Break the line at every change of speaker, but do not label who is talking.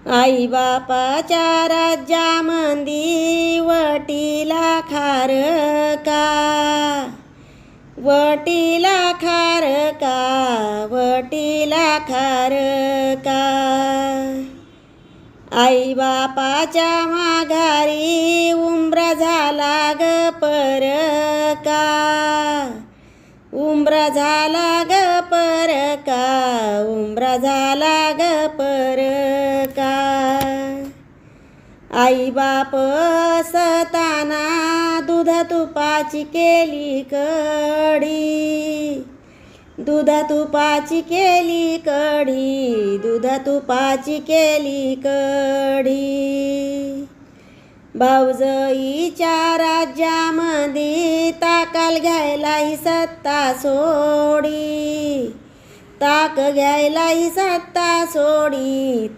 आई बापाच्या राज्यामंदी वटीला खार का, वटीला खार का, वटीला खार का. आई बापाच्या माघारी उंबरा झाला ग पर का, उंबरा झाला ग पर का, उंबरा झाला ग पर का. आई बाप असताना दूध तुपाची केली कढी, दूध तुपाची केली कढी, दूध तुपाची केली कढी. भाऊजईच्या राज्यामध्ये ताकाल घ्यायला ही सत्ता सोडी, ताक घ्यायला ही सत्ता सोडी.